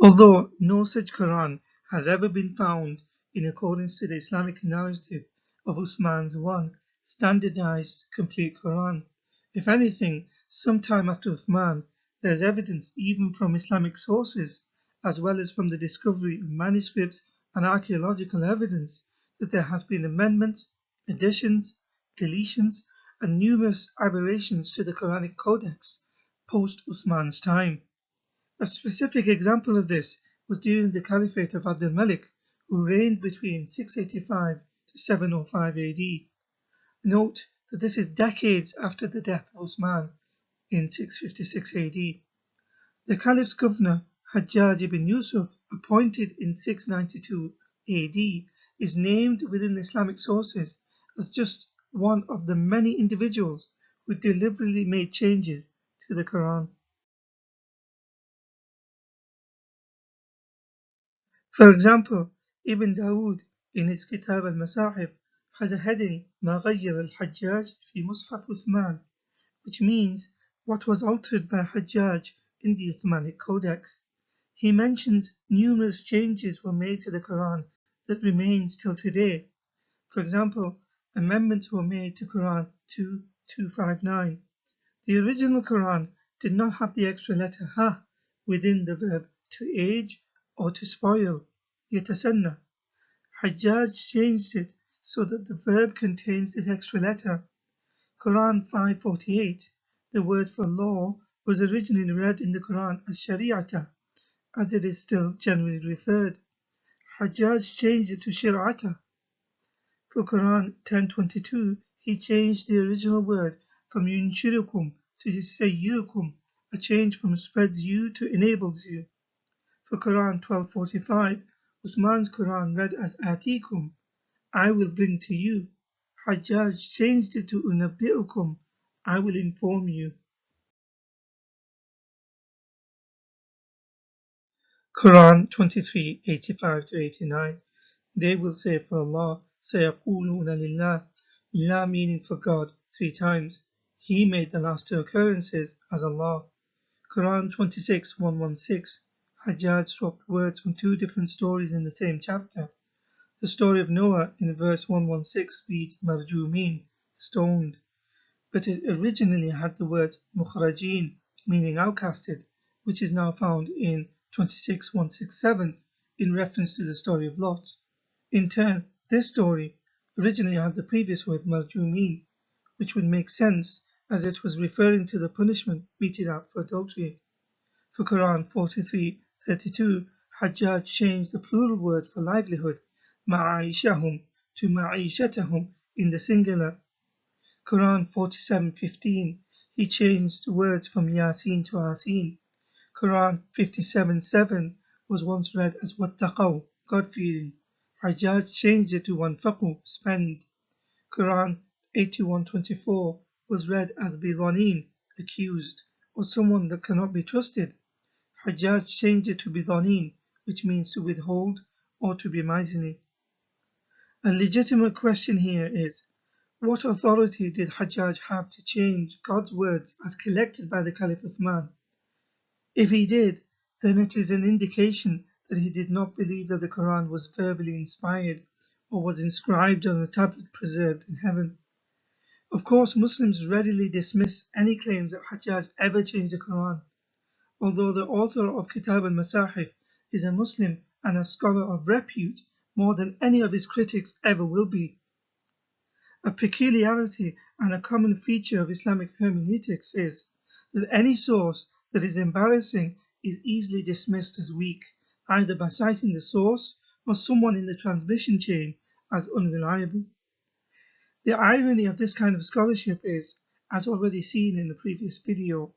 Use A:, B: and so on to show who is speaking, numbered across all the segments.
A: Although no such Quran has ever been found in accordance to the Islamic narrative of Uthman's one standardized complete Quran. If anything, sometime after Uthman, there is evidence even from Islamic sources, as well as from the discovery of manuscripts and archaeological evidence, that there has been amendments, additions, deletions, and numerous aberrations to the Quranic Codex post-Uthman's time. A specific example of this was during the Caliphate of Uthmanic, who reigned between 685 to 705 AD. Note that this is decades after the death of Uthman in 656 AD. The Caliph's governor, Hajjaj ibn Yusuf, appointed in 692 AD, is named within Islamic sources as just one of the many individuals who deliberately made changes to the Quran. For example, Ibn Dawood in his Kitab al-Masahif has a heading ما غير الحجاج في مصحف Uthman, which means what was altered by Hajjaj in the Uthmanic Codex. He mentions numerous changes were made to the Quran that remain still today. For example, amendments were made to Quran 2:259. The original Quran did not have the extra letter ha within the verb to age or to spoil, yatasanna. Hajjaj changed it so that the verb contains this extra letter. Quran 5:48, the word for law, was originally read in the Quran as shari'ata, as it is still generally referred. Hajjaj changed it to shir'ata. For Quran 10:22, he changed the original word from yunshirukum to sayyirukum, a change from spreads you to enables you. For Quran 12:45, Uthman's Quran read as atikum, I will bring to you. Hajjaj changed it to unabbi'ukum, I will inform you. Quran 23:85-89, they will say for Allah, sayaquluna lillah, lillah meaning for God, 3 times. He made the last 2 occurrences as Allah. Quran 26:116, Hajjaj swapped words from 2 different stories in the same chapter. The story of Noah in verse 116 reads marjumin, stoned, but it originally had the words mukhrajin, meaning outcasted, which is now found in 26:167 in reference to the story of Lot. In turn, this story originally had the previous word marjumin, which would make sense as it was referring to the punishment meted out for adultery. For Quran 43:32, Hajjaj changed the plural word for livelihood, ma'aishahum, to ma'ishatahum in the singular. Quran 47:15, he changed words from Yasin to Asin. Quran 57:7 was once read as wattaqaw, God-fearing. Hajjaj changed it to wanfaqu, spend. Quran 81:24 was read as bidhanin, accused, or someone that cannot be trusted. Hajjaj changed it to bidhanin, which means to withhold or to be miserly. A legitimate question here is, what authority did Hajjaj have to change God's words as collected by the Caliph Uthman? If he did, then it is an indication that he did not believe that the Quran was verbally inspired or was inscribed on a tablet preserved in heaven. Of course, Muslims readily dismiss any claims that Hajjaj ever changed the Quran, although the author of Kitab al-Masahif is a Muslim and a scholar of repute more than any of his critics ever will be. A peculiarity and a common feature of Islamic hermeneutics is that any source that is embarrassing is easily dismissed as weak, either by citing the source or someone in the transmission chain as unreliable. The irony of this kind of scholarship is, as already seen in the previous video,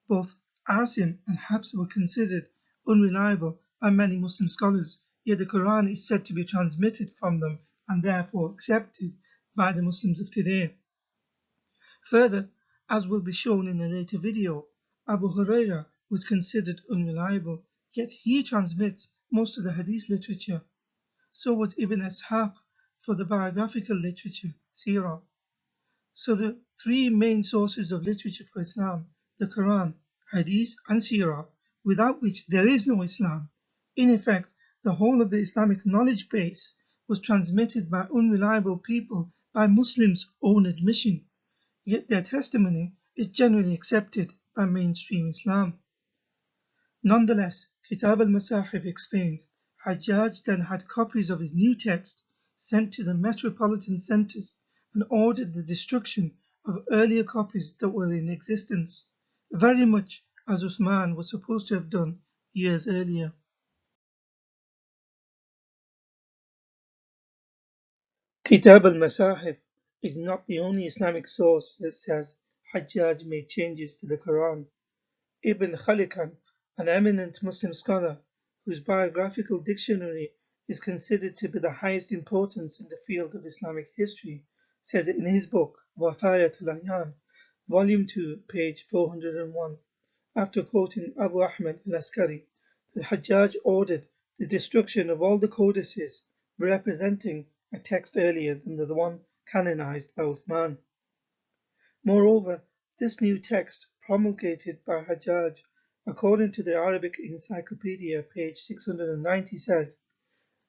A: both Asim and Habs were considered unreliable by many Muslim scholars, yet the Quran is said to be transmitted from them and therefore accepted by the Muslims of today. Further, as will be shown in a later video, Abu Huraira was considered unreliable, yet he transmits most of the hadith literature. So was Ibn Ishaq for the biographical literature, Sirah. So the 3 main sources of literature for Islam, the Quran, Hadith and Sirah, without which there is no Islam, In effect, the whole of the Islamic knowledge base was transmitted by unreliable people by Muslims' own admission, yet their testimony is generally accepted by mainstream Islam. Nonetheless, Kitab al-Masahif explains, Hajjaj then had copies of his new text sent to the metropolitan centers and ordered the destruction of earlier copies that were in existence, very much as Uthman was supposed to have done years earlier. Kitab al-Masahif is not the only Islamic source that says Hajjaj made changes to the Quran. Ibn Khalikan, an eminent Muslim scholar whose biographical dictionary is considered to be the highest importance in the field of Islamic history, says in his book Wathayat al-Ayan, volume 2, page 401, after quoting Abu Ahmad al-Askari, that Hajjaj ordered the destruction of all the codices representing a text earlier than the one canonized by Uthman. Moreover, this new text promulgated by Hajjaj, according to the Arabic Encyclopedia, page 690, says,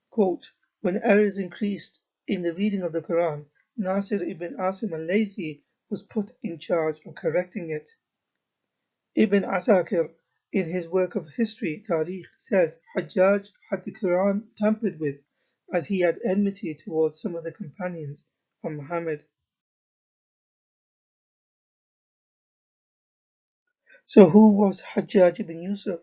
A: quote, when errors increased in the reading of the Quran, Nasir ibn Asim al-Laythi was put in charge of correcting it. Ibn Asakir, in his work of history, Tarikh, says Hajjaj had the Quran tampered with, as he had enmity towards some of the companions of Muhammad. So who was Hajjaj ibn Yusuf?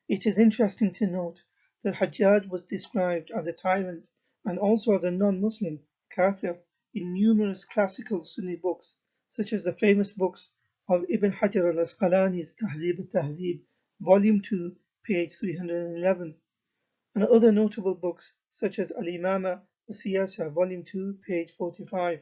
A: It is interesting to note that Hajjaj was described as a tyrant and also as a non-Muslim, kafir, in numerous classical Sunni books, such as the famous books of Ibn Hajar al-Asqalani's Tahdhib al-Tahdhib, volume 2, page 311, and other notable books such as Al-Imama al-Siyasa, volume 2, page 45.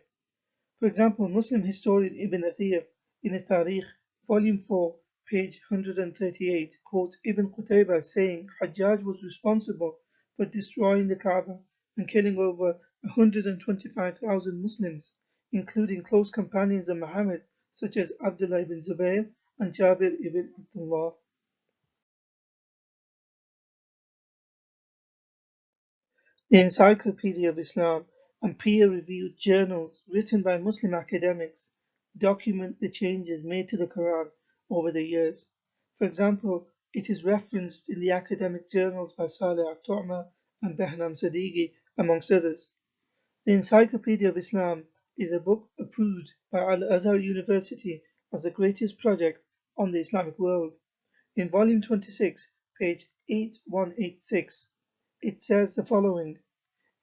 A: For example, Muslim historian Ibn Athir in his Tarikh, volume 4, page 138, quotes Ibn Qutaybah saying Hajjaj was responsible for destroying the Kaaba and killing over 125,000 Muslims, including close companions of Muhammad such as Abdullah ibn Zubayr and Jabir ibn Abdullah. The Encyclopedia of Islam and peer-reviewed journals written by Muslim academics document the changes made to the Quran over the years. For example, it is referenced in the academic journals by Saleh al-Tu'ma and Behnam Sadeghi, amongst others. The Encyclopedia of Islam is a book approved by Al-Azhar University as the greatest project on the Islamic world. In volume 26, page 8186, it says the following.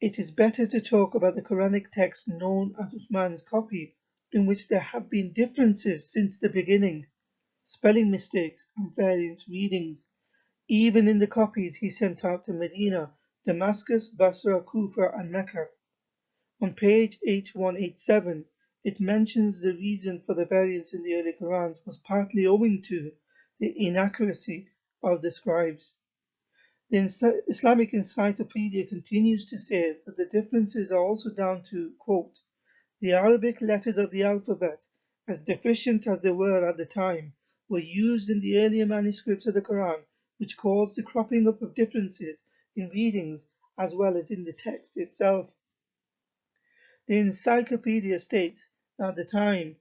A: It is better to talk about the Quranic text known as Uthman's copy, in which there have been differences since the beginning, spelling mistakes and variant readings, even in the copies he sent out to Medina, Damascus, Basra, Kufa, and Mecca. On page 8187, it mentions the reason for the variance in the early Qurans was partly owing to the inaccuracy of the scribes. The Islamic Encyclopedia continues to say that the differences are also down to, quote, the Arabic letters of the alphabet, as deficient as they were at the time, were used in the earlier manuscripts of the Quran, which caused the cropping up of differences in readings as well as in the text itself. The encyclopedia states that at the time,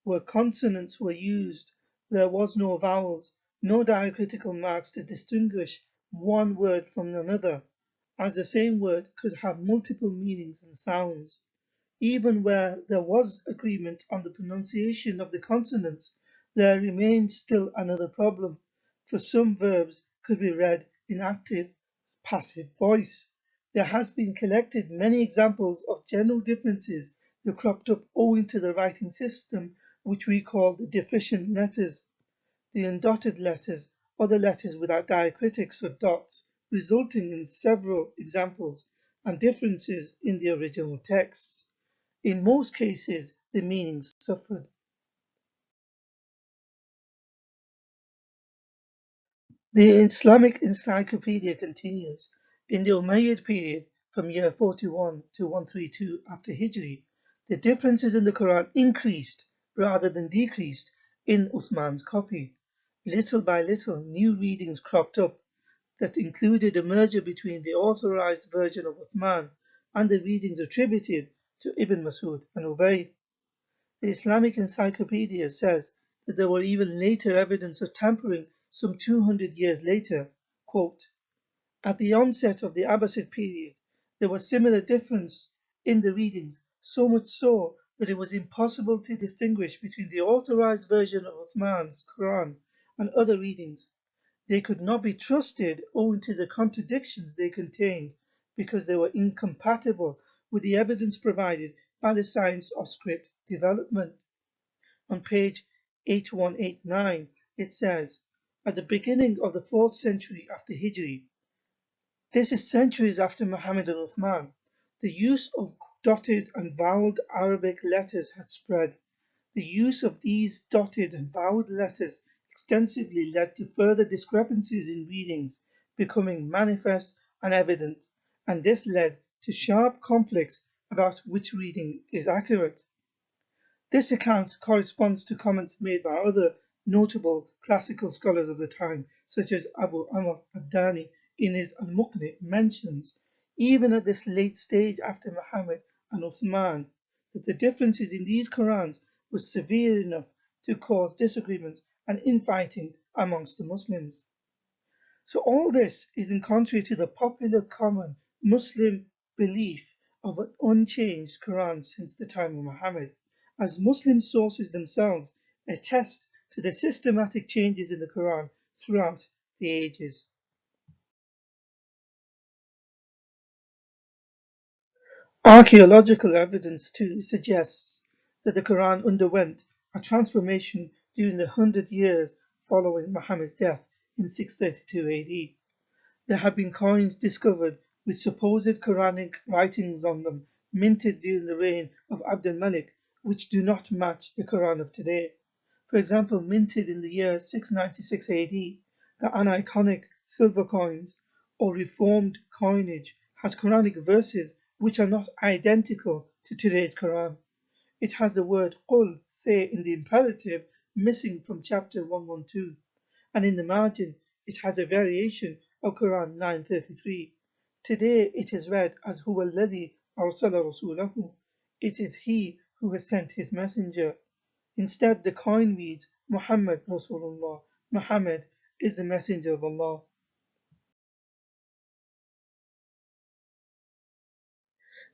A: where consonants were used, there was no vowels, no diacritical marks to distinguish one word from another, as the same word could have multiple meanings and sounds. Even where there was agreement on the pronunciation of the consonants, there remained still another problem, for some verbs could be read in active, passive voice. There has been collected many examples of general differences that cropped up owing to the writing system which we call the deficient letters, the undotted letters, or the letters without diacritics or dots, resulting in several examples and differences in the original texts. In most cases, the meanings suffered. The Islamic Encyclopedia continues. In the Umayyad period, from year 41 to 132 after Hijri, the differences in the Quran increased rather than decreased in Uthman's copy. Little by little, new readings cropped up. that included a merger between the authorized version of Uthman and the readings attributed to Ibn Masud and Ubay. The Islamic Encyclopedia says that there were even later evidence of tampering some 200 years later. Quote, at the onset of the Abbasid period, there was similar difference in the readings, so much so that it was impossible to distinguish between the authorized version of Uthman's Quran and other readings. They could not be trusted owing to the contradictions they contained because they were incompatible with the evidence provided by the science of script development. On page 8189, it says, at the beginning of the 4th century after Hijri, this is centuries after Muhammad and Uthman, the use of dotted and voweled Arabic letters had spread. The use of these dotted and voweled letters extensively led to further discrepancies in readings becoming manifest and evident, and this led to sharp conflicts about which reading is accurate. This account corresponds to comments made by other notable classical scholars of the time, such as Abu Amr ad-Dani in his Al-Muqni mentions, even at this late stage after Muhammad and Uthman, that the differences in these Qurans were severe enough to cause disagreements and infighting amongst the Muslims. So all this is in contrary to the popular common Muslim belief of an unchanged Quran since the time of Muhammad, as Muslim sources themselves attest to the systematic changes in the Quran throughout the ages. Archaeological evidence too suggests that the Quran underwent a transformation during the 100 years following Muhammad's death in 632 AD. There have been coins discovered with supposed Quranic writings on them minted during the reign of Uthmanic, which do not match the Quran of today. For example, minted in the year 696 AD, the aniconic silver coins or reformed coinage has Quranic verses which are not identical to today's Quran. It has the word Qul, say in the imperative, missing from chapter 112, and in the margin it has a variation of Quran 933. Today it is read as Huwa alladhi arsala rasulahu. It is he who has sent his messenger. Instead, the coin reads Muhammad Rasulullah. Muhammad is the messenger of Allah.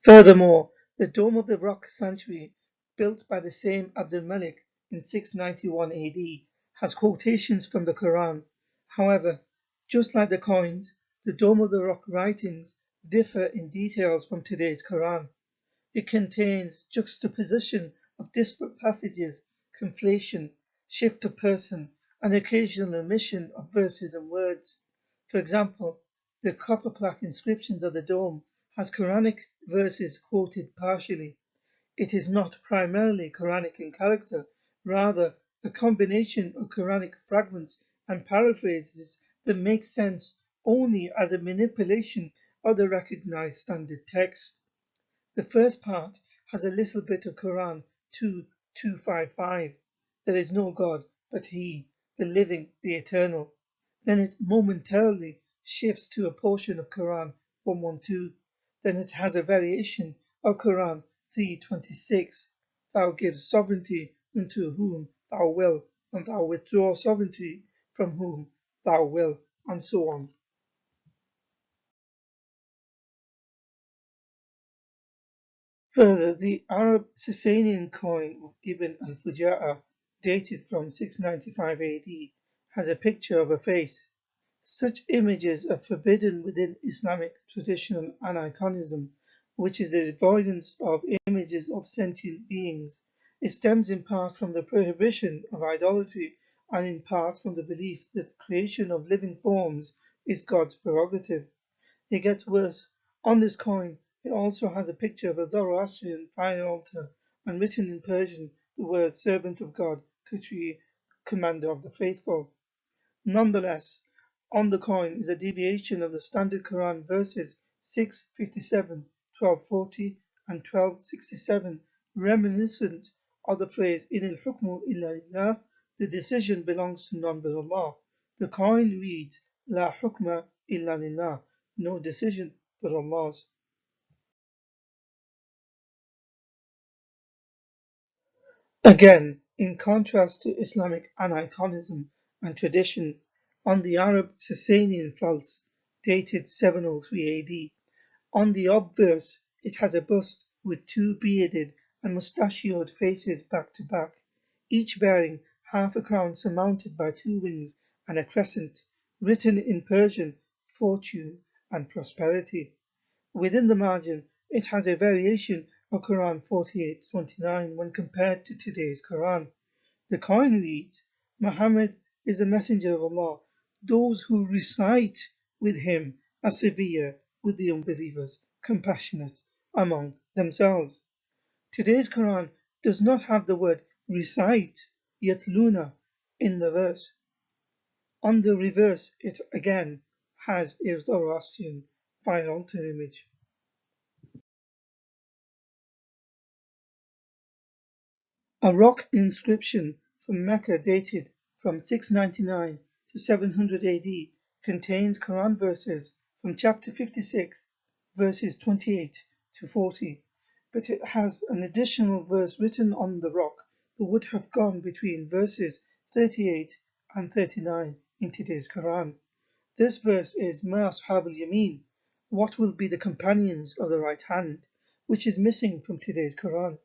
A: Furthermore, the Dome of the Rock Sanctuary, built by the same Abdul Malik in 691 AD, has quotations from the Quran. However, just like the coins, the Dome of the Rock writings differ in details from today's Quran. It contains juxtaposition of disparate passages, conflation, shift of person, and occasional omission of verses and words. For example, the copper plaque inscriptions of the dome has Quranic verses quoted partially. It is not primarily Quranic in character, rather a combination of Quranic fragments and paraphrases that make sense only as a manipulation of the recognized standard text. The first part has a little bit of Quran 2:255. There is no God but He, the living, the eternal. Then it momentarily shifts to a portion of Quran 112. Then it has a variation of Quran 3:26. Thou gives sovereignty unto whom thou wilt, and thou withdraw sovereignty from whom thou wilt, and so on. Further, the Arab Sasanian coin of Ibn al-Fuja'a, dated from 695 AD, has a picture of a face. Such images are forbidden within Islamic traditional aniconism, which is the avoidance of images of sentient beings. It stems in part from the prohibition of idolatry and in part from the belief that the creation of living forms is God's prerogative. It gets worse. On this coin, it also has a picture of a Zoroastrian fire altar, and written in Persian the words Servant of God, Khatri, Commander of the Faithful. Nonetheless, on the coin is a deviation of the standard Quran verses 657, 1240, and 1267, reminiscent of the phrase In al hukmu illa lillah, the decision belongs to none but Allah. The coin reads La hukma illa lillah. No decision but Allah's. Again, in contrast to Islamic aniconism and tradition, on the Arab Sasanian false, dated 703 AD, on the obverse it has a bust with two bearded and mustachioed faces back to back, each bearing half a crown surmounted by two wings and a crescent, written in Persian, fortune and prosperity. Within the margin, it has a variation of Quran 48:29 when compared to today's Quran. The coin reads, Muhammad is a messenger of Allah. Those who recite with him are severe with the unbelievers, compassionate among themselves. Today's Quran does not have the word recite, yatluna, in the verse. On the reverse, it again has a Zoroastrian fire altar image. A rock inscription from Mecca dated from 699 to 700 AD contains Quran verses from chapter 56, verses 28 to 40, but it has an additional verse written on the rock that would have gone between verses 38 and 39 in today's Quran. This verse is Ma Ashab al-Yamin, what will be the companions of the right hand, which is missing from today's Quran.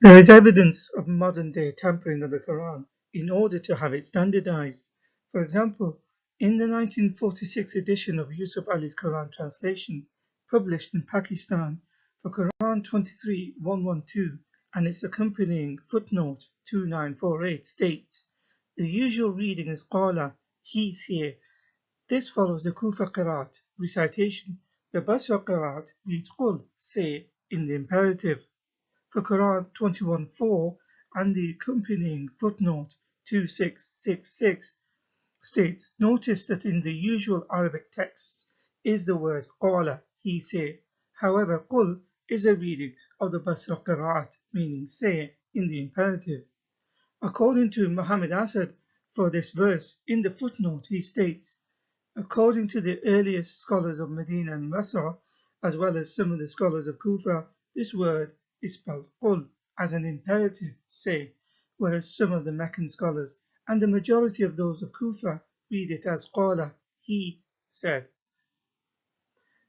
A: There is evidence of modern-day tampering of the Quran in order to have it standardized. For example, in the 1946 edition of Yusuf Ali's Quran translation, published in Pakistan for Quran 23:112 and its accompanying footnote 2948 states, the usual reading is Qala, he say. This follows the Kufa Qiraat recitation. The Basra Qiraat reads Qul, say, in the imperative. For Quran 21:4 and the accompanying footnote 2666 states, notice that in the usual Arabic texts is the word qala, he say. However, qul is a reading of the Basra Qiraat, meaning say in the imperative. According to Muhammad Asad, for this verse, in the footnote he states, according to the earliest scholars of Medina and Basra, as well as some of the scholars of Kufa, this word is spelled qul as an imperative, say, whereas some of the Meccan scholars and the majority of those of Kufa read it as qala, he said.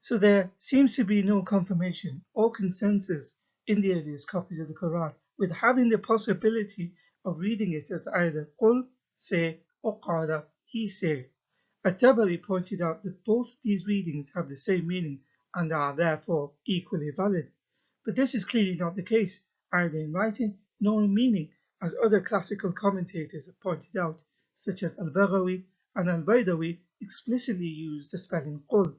A: So there seems to be no confirmation or consensus in the earliest copies of the Quran with having the possibility of reading it as either qul, say, or qala, he say. At-Tabari pointed out that both these readings have the same meaning and are therefore equally valid. But this is clearly not the case, either in writing nor in meaning, as other classical commentators have pointed out, such as Al-Baghawi and Al-Baydawi explicitly use the spelling qul.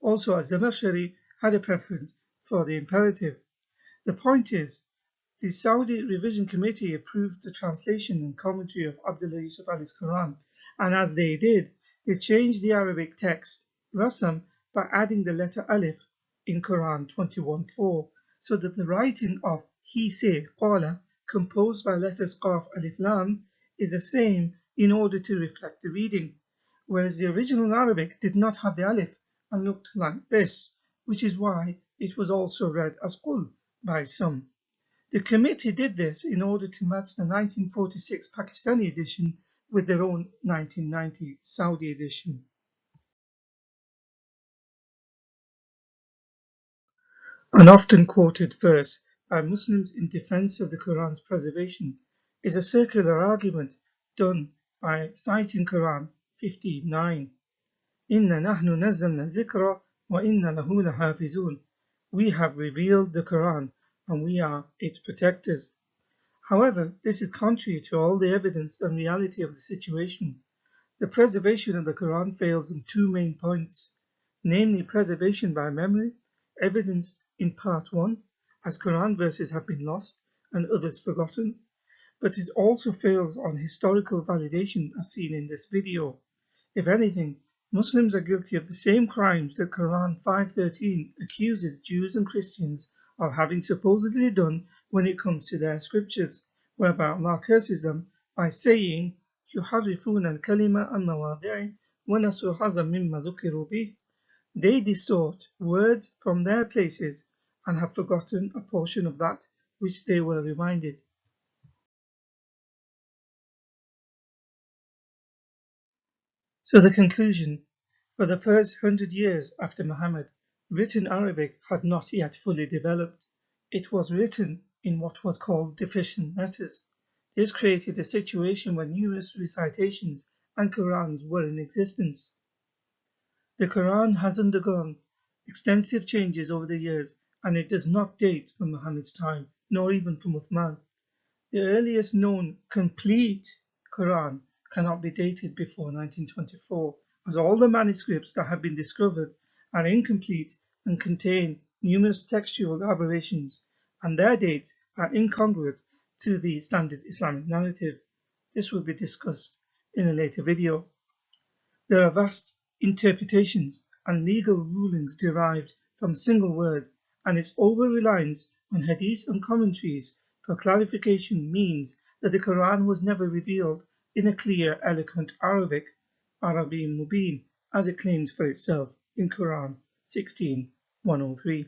A: Also, Az-Zamakhshari had a preference for the imperative. The point is, the Saudi Revision Committee approved the translation and commentary of Abdullah Yusuf Ali's Quran, and as they did, they changed the Arabic text, Rasam, by adding the letter Alif in Quran 21:4, so that the writing of he say, Qala, composed by letters Qaf, Alif, Lam, is the same in order to reflect the reading, whereas the original Arabic did not have the Alif and looked like this, which is why it was also read as Qul by some. The committee did this in order to match the 1946 Pakistani edition with their own 1990 Saudi edition. An often quoted verse by Muslims in defense of the Quran's preservation is a circular argument done by citing Quran 50:9. Inna nahnu nazzalna dhikra wa inna lahu lahafizun. We have revealed the Quran and we are its protectors. However, this is contrary to all the evidence and reality of the situation. The preservation of the Quran fails on two main points, namely preservation by memory, evidenced in part 1, as Quran verses have been lost and others forgotten, but it also fails on historical validation as seen in this video. If anything, Muslims are guilty of the same crimes that Quran 5:13 accuses Jews and Christians of having supposedly done when it comes to their scriptures, whereby Allah curses them by saying يحرفون الكلمة عن مواضعه ونسوا حظا مما ذكروا به. They distort words from their places and have forgotten a portion of that which they were reminded. So the conclusion: for the first 100 years after Muhammad, written Arabic had not yet fully developed. It was written in what was called deficient letters. This created a situation where numerous recitations and Qurans were in existence. The Quran has undergone extensive changes over the years, and it does not date from Muhammad's time, nor even from Uthman. The earliest known complete Quran cannot be dated before 1924, as all the manuscripts that have been discovered are incomplete and contain numerous textual aberrations, and their dates are incongruent to the standard Islamic narrative. This will be discussed in a later video. There are vast interpretations and legal rulings derived from a single word, and its over-reliance on hadith and commentaries for clarification means that the Quran was never revealed in a clear, eloquent Arabic, Arabiy Mubin, as it claims for itself in Quran 16:103.